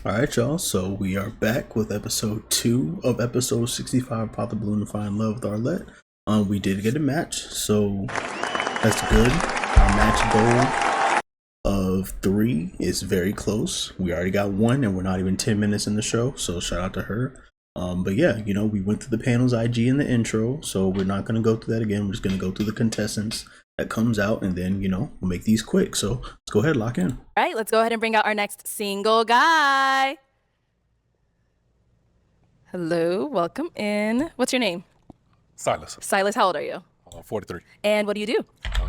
All right, y'all. So we are back with episode 2 of episode 65, Pop the Balloon and Find Love with Arlette. We did get a match, so that's good. Our match goal of 3 is very close. We already got 1, and we're not even 10 minutes in the show, so shout out to her. But yeah, we went through the panel's IG in the intro, so we're not going to go through that again. We're just going to go through the contestants that comes out, and then, we'll make these quick. So let's go ahead, lock in. All right, let's go ahead and bring out our next single guy. Hello, welcome in. What's your name? Silas, Silas, how old are you? 43. And what do you do?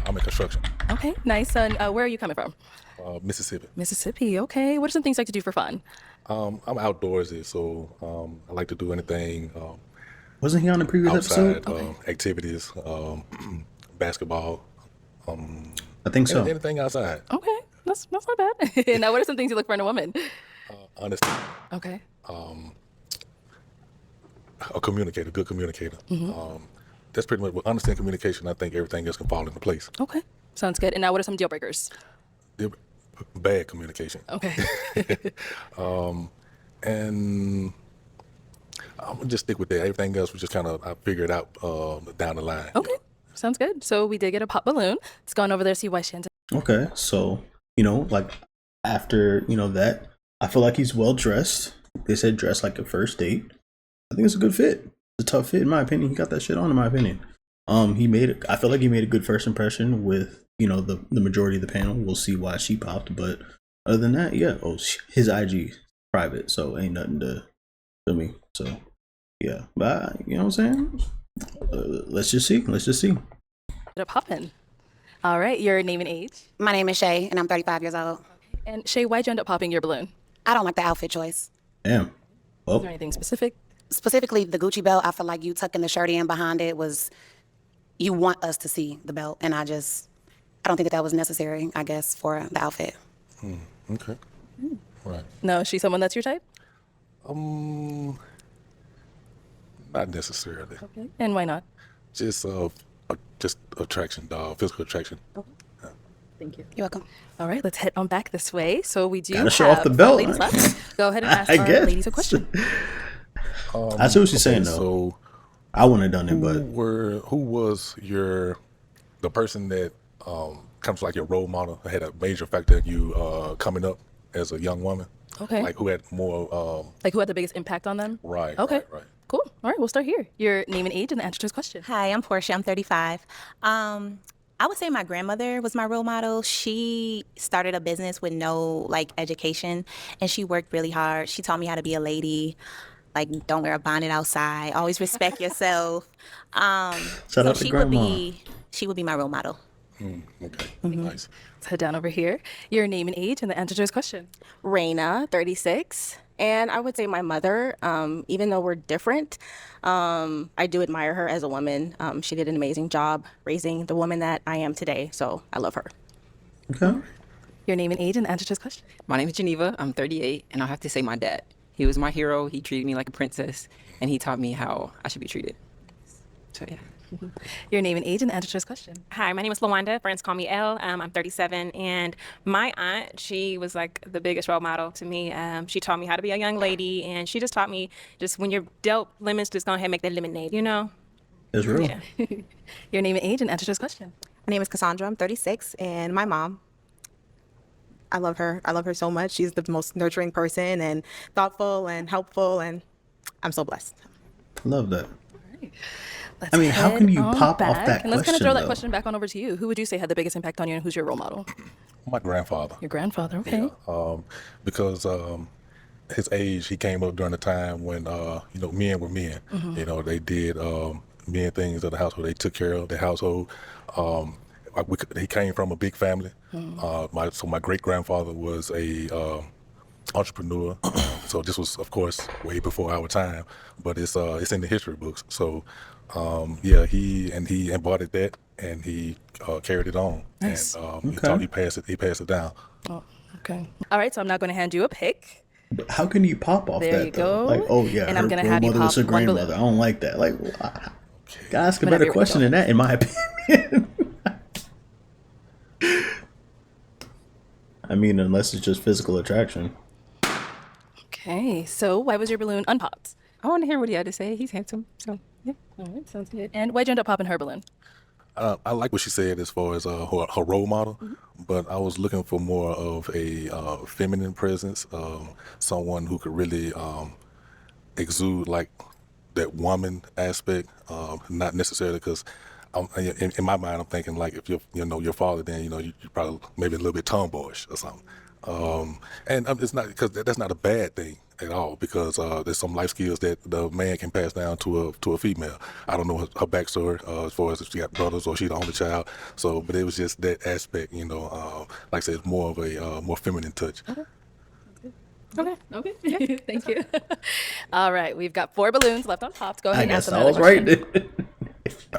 I'm in construction. Okay, nice. Where are you coming from? Mississippi. Mississippi, okay. What are some things you like to do for fun? I'm outdoorsy, so I like to do anything Wasn't he on the previous outside episode? activities, basketball, I think so. anything outside. Okay, that's not bad. Now, what are some things you look for in a woman? Honestly, Okay. a communicator, good communicator. That's pretty much with understanding communication. I think everything else can fall into place. Okay, sounds good. And now, what are some deal breakers? Bad communication, Okay. and I'm gonna just stick with that. Everything else was just kind of I figured out down the line. Okay, sounds good. So we did get a pop balloon. Let's go on over there see why she ends up. Okay, so like after that, I feel like he's well dressed. They said dressed like a first date. I think it's a good fit. It's a tough fit in my opinion. He got that shit on in my opinion. He made it. I feel like he made a good first impression with the majority of the panel. We'll see why she popped, but other than that, yeah. Oh, his IG private, so ain't nothing to feel me. So yeah, but you know what I'm saying. Let's just see. Ended up popping. All right, your name and age. My name is Shay, and I'm 35 years old. And Shay, why'd you end up popping your balloon? I don't like the outfit choice. Damn. Is Well, there anything specific? Specifically, the Gucci belt, I feel like you tucking the shirt in behind it was, you want us to see the belt, and I don't think that was necessary, I guess, for the outfit. Okay. Right. No, is she someone that's your type? Not necessarily. Okay. And why not? Just attraction, physical attraction. Thank you. You're welcome. All right, let's head on back this way. So we do Gotta have show off the four belt, ladies huh? left. Go ahead and ask I our guess. ladies a question. I see what she's saying though. So I wouldn't have done it, but who was the person that comes like your role model, had a major factor in you coming up as a young woman? Okay. Like who had more Like who had the biggest impact on them? right, Okay. right. Cool. All right, we'll start here. Your name and age and the answer to this question. Hi, I'm Portia. I'm 35. I would say my grandmother was my role model. She started a business with no education, and she worked really hard. She taught me how to be a lady. Like, don't wear a bonnet outside. Always respect yourself. shout So out to grandma. she would be my role model. Okay, Mm-hmm. nice. Let's head down over here. Your name and age and the answer to this question. Raina, 36. And I would say my mother, even though we're different, I do admire her as a woman. She did an amazing job raising the woman that I am today. So I love her. Okay. Your name and age and the answer to this question. My name is Geneva. I'm 38, and I'll have to say my dad. He was my hero. He treated me like a princess, and he taught me how I should be treated. So, yeah. Your name and age and the answer to this question. Hi, my name is Lawanda. Friends call me Elle. I'm 37, and my aunt, she was like the biggest role model to me. She taught me how to be a young lady, and she just taught me just when you're dealt lemons, just go ahead and make that lemonade, you know? It's real. Yeah. Your name and age and answer to this question. My name is Cassandra. I'm 36. And my mom, I love her. I love her so much. She's the most nurturing person and thoughtful and helpful. And I'm so blessed. Love that. Let's I mean, how head can you on pop off back, that and let's kind of question, throw that though? question back on over to you. Who would you say had the biggest impact on you, and who's your role model? My grandfather. Your grandfather. Okay. Because his age, he came up during the time when men were men. They did men things of the household. They took care of the household. He came from a big family. My great grandfather was a entrepreneur. So this was, of course, way before our time, but it's in the history books. So he embodied that, and he carried it on. Nice. And he passed it down. Oh, okay. All right, so I'm now going to hand you a pick. But how can you pop off There that you though? go. Like, oh yeah, And her I'm gonna role have you model was pop her one grandmother. balloon. I don't like that. Like, gotta ask a Whenever better you're question ready. than that, in my opinion. I mean, unless it's just physical attraction. Okay, so why was your balloon unpopped? I want to hear what he had to say. He's handsome, so yeah. All right, sounds good. And why'd you end up popping her balloon? I like what she said as far as her role model, but I was looking for more of a feminine presence, someone who could really exude like that woman aspect, not necessarily because in my mind I'm thinking like if you're your father, then you're probably maybe a little bit tomboyish or something. And it's not because that's not a bad thing at all, because there's some life skills that the man can pass down to a female. I don't know her backstory as far as if she got brothers or she's the only child. So, but it was just that aspect, like I said, it's more of a more feminine touch. Okay. Thank you. All right, we've got 4 balloons left unpopped. Go ahead I and ask guess them I was another right. question.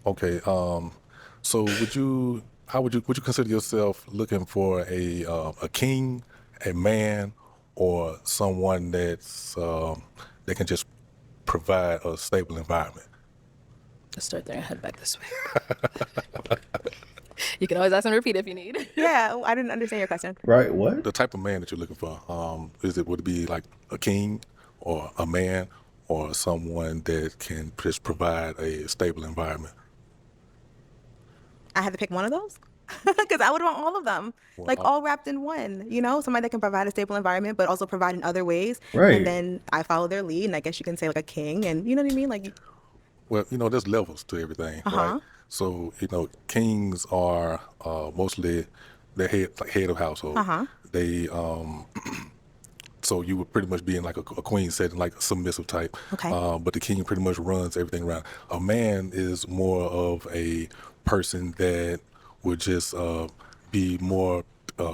Okay. So would you consider yourself looking for a king, a man, or someone that's that can just provide a stable environment? Let's start there and head back this way. You can always ask and repeat if you need. Yeah, I didn't understand your question. Right? What? The type of man that you're looking for, would it be like a king or a man or someone that can just provide a stable environment? I had to pick one of those because I would want all of them, like all wrapped in one. Somebody that can provide a stable environment, but also provide in other ways. Right. And then I follow their lead, and I guess you can say like a king, and you know what I mean, like. Well, there's levels to everything, right? So, kings are mostly the head of household. They so you would pretty much be in like a queen setting, like a submissive type. Okay. But the king pretty much runs everything around. A man is more of a person that would just be more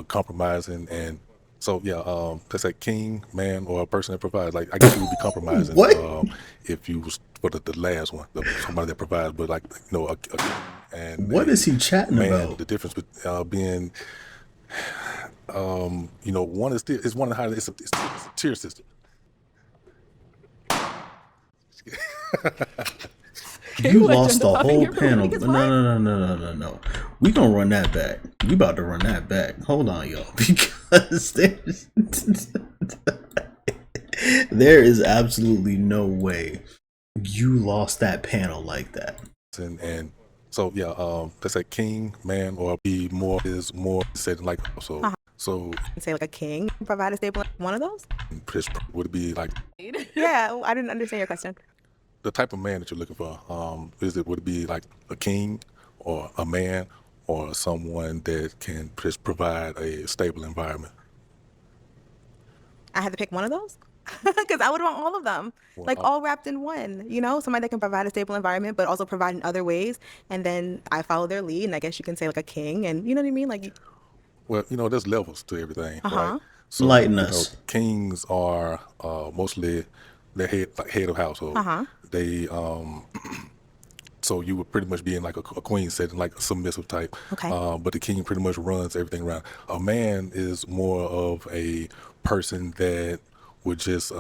compromising, and so yeah, that's a king, man, or a person that provides. Like I guess you would be compromising. What? If you was for the last one, somebody that provides, but like and What is he chatting man, about? the difference being, one is it's one of the highest. It's a tier system. You lost the up in whole your balloon? panel. Because No. We gonna run that back. We about to run that back. Hold on, y'all, because there is absolutely no way you lost that panel like that. And so yeah, that's a king, man, or be more setting like so. So Say like a king, provide a stable one of those. just would it be like Yeah, I didn't understand your question. the type of man that you're looking for? Would it be like a king or a man or someone that can just provide a stable environment? I had to pick one of those because I would want all of them, like all wrapped in one. Somebody that can provide a stable environment, but also provide in other ways. And then I follow their lead, and I guess you can say like a king, and you know what I mean, like. Well, there's levels to everything, right? So, Enlighten us. Kings are mostly the head of household. They so you would pretty much be in like a queen setting, like a submissive type. Okay. But the king pretty much runs everything around. A man is more of a person that would just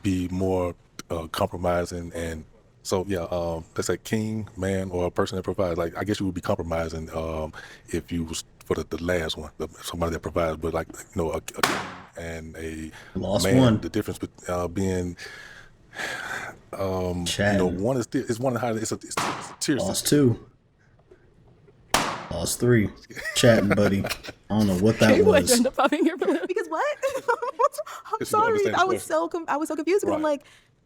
be more compromising, and so yeah, that's a king, man, or a person that provides. Like I guess you would be compromising if you was for the last one, somebody that provides, but like and a Lost man. one. The difference being. Chatting. One is one of the highest. It's a tier Lost system. 2. Lost 3. Chatting, buddy. I don't know what that Why'd you was. end up popping your balloon? Because what? I'm Because you don't sorry. understand the I was so confused because I'm Right.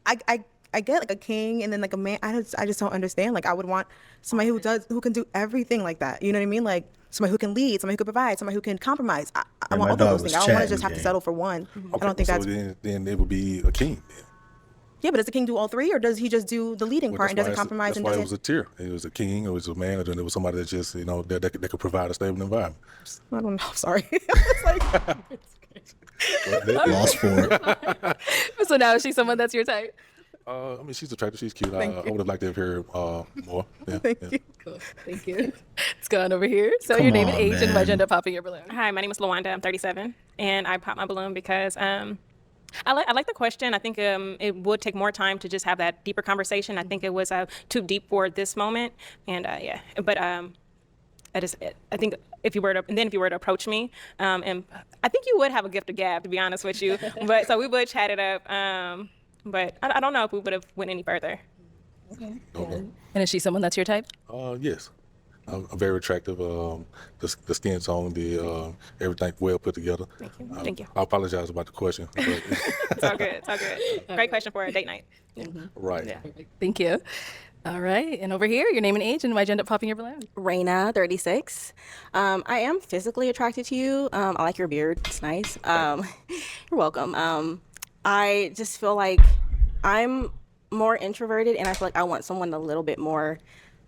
like, I get like a king and then like a man. I just don't understand. Like I would want somebody who can do everything like that. You know what I mean? Like somebody who can lead, somebody who can provide, somebody who can compromise. I Yeah, want my all dog those was things. I don't want to chatting, just have to gang. settle for one. I don't think so that's. then it would be a king. Then. Yeah, but does the king do all three, or does he just do the leading Well, part and that's doesn't why compromise That's and why it doesn't? was a tier. It was a king, it was a man, and then it was somebody that just that could provide a stable environment. I don't know. Sorry. It's like, Lost 4. So now is she someone that's your type? I mean, she's attractive. She's cute. I Thank you. would have liked to have heard more. Yeah, Thank yeah. you. Cool. Thank you. Let's go on over here. So Come your name and on, age and why'd you man. end up popping your balloon? Hi, my name is Lawanda. I'm 37, and I popped my balloon because I like the question. I think it would take more time to just have that deeper conversation. I think it was too deep for this moment, and yeah. But I think if you were to approach me, and I think you would have a gift of gab, to be honest with you. But so we would chat it up. But I don't know if we would have went any further. Okay. And is she someone that's your type? Yes. I'm very attractive. The skin tone, everything well put together. Thank you. Thank you. I apologize about the question. But It's all good. It's all good. Great question for a date night. right. Yeah. Thank you. All right. And over here, your name and age, and why'd you end up popping your balloon? Raina, 36. I am physically attracted to you. I like your beard. It's nice. You're welcome. I just feel like I'm more introverted, and I feel like I want someone a little bit more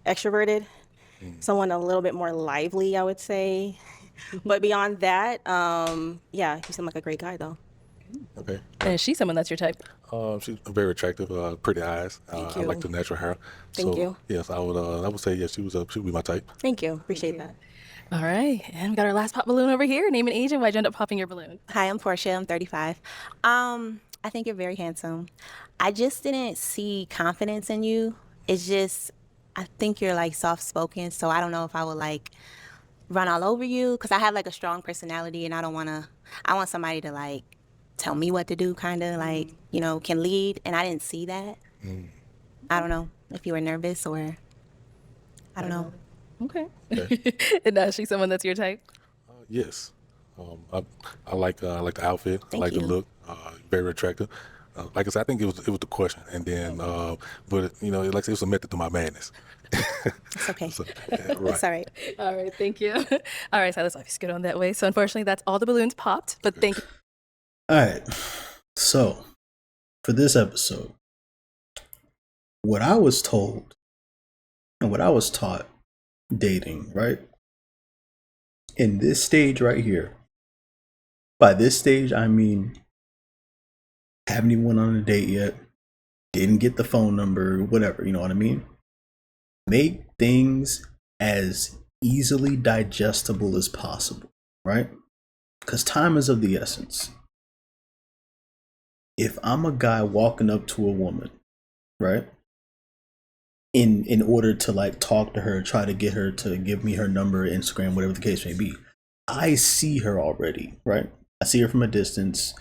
extroverted, someone a little bit more lively, I would say. But beyond that, yeah, you seem like a great guy, though. Okay. And is she someone that's your type? She's very attractive, pretty eyes. Thank I you. like the natural hair. Thank so, you. Yes, I would say yes. She would be my type. Thank you. Appreciate that. All right. And we got our last pop balloon over here. Name and age, and why'd you end up popping your balloon? Hi, I'm Portia. I'm 35. I think you're very handsome. I just didn't see confidence in you. It's just, I think you're like soft spoken. So I don't know if I would like run all over you because I have like a strong personality and I want somebody to like tell me what to do, kind of like, you know, can lead. And I didn't see that. I don't know if you were nervous or I don't know. Okay. Okay. And is she someone that's your type? Yes. I like the outfit. I Thank like the you. look. Very attractive. Like I said, I think it was the question, and then but you know, like I said, it was a method to my madness. It's okay. So, yeah, right. It's all right. All right. Thank you. All right, Silas, obviously good on that way. So unfortunately, that's all the balloons popped. But thank you. All right. So, for this episode, what I was told and what I was taught dating, right? In this stage right here, by this stage, I mean, haven't even went on a date yet, didn't get the phone number, whatever, you know what I mean? Make things as easily digestible as possible, right? Because time is of the essence. If I'm a guy walking up to a woman, right, in order to like talk to her, try to get her to give me her number, Instagram, whatever the case may be, I see her already, right? I see her from a distance,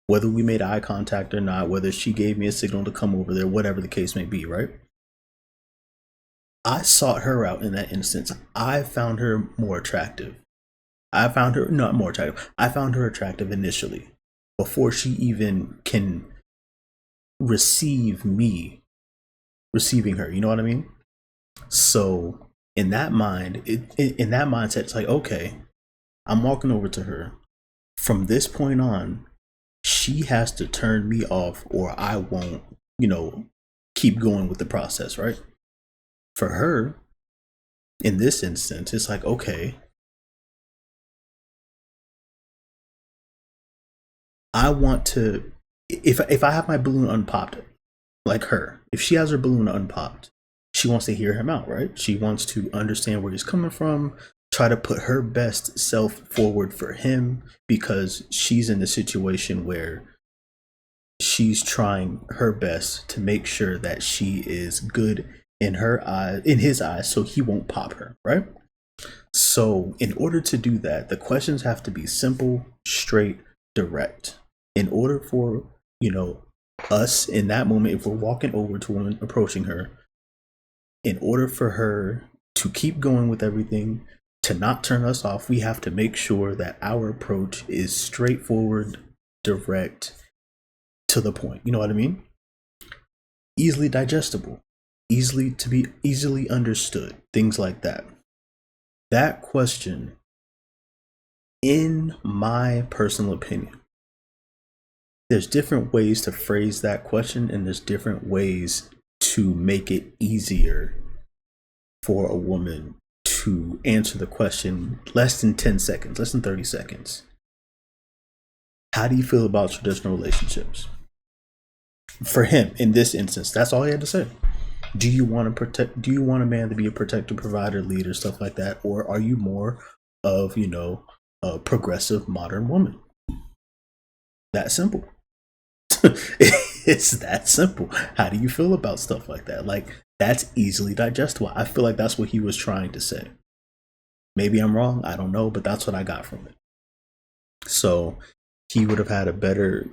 whether we made eye contact or not, whether she gave me a signal to come over there, whatever the case may be, right? I sought her out in that instance. I found her more attractive. I found her not more attractive. I found her attractive initially before she even can receive me receiving her. You know what I mean? So in that mind, in that mindset, it's like, okay, I'm walking over to her. From this point on, she has to turn me off or I won't, you know, keep going with the process, right? For her, in this instance, it's like, okay, I want to, if I have my balloon unpopped, like her, if she has her balloon unpopped, she wants to hear him out, right? She wants to understand where he's coming from, try to put her best self forward for him because she's in a situation where she's trying her best to make sure that she is good in her eyes, in his eyes, so he won't pop her, right? So in order to do that, the questions have to be simple, straight, direct. In order for, you know, us in that moment, if we're walking over to a woman, approaching her, in order for her to keep going with everything, to not turn us off, we have to make sure that our approach is straightforward, direct, to the point. You know what I mean? Easily digestible, easily understood, things like that. That question, in my personal opinion, there's different ways to phrase that question and there's different ways to make it easier for a woman to answer the question less than 10 seconds, less than 30 seconds. How do you feel about traditional relationships? For him, in this instance, that's all he had to say. Do you want a man to be a protector, provider, leader, stuff like that? Or are you more of, you know, a progressive modern woman? That simple. It's that simple. How do you feel about stuff like that? Like, that's easily digestible. I feel like that's what he was trying to say. Maybe I'm wrong, I don't know, but that's what I got from it. So he would have had a better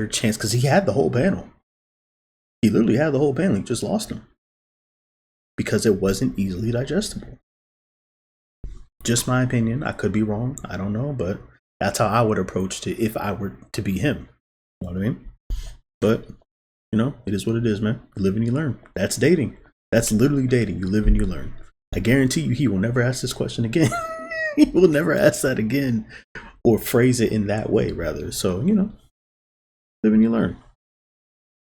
chance because he had the whole panel. He literally had the whole panel. He just lost him because it wasn't easily digestible. Just my opinion. I could be wrong. I don't know, but that's how I would approach it if I were to be him. You know what I mean? But you know, it is what it is, man. You live and you learn. That's dating. That's literally dating. You live and you learn. I guarantee you, he will never ask this question again. He will never ask that again, or phrase it in that way, rather. So you know, live and you learn.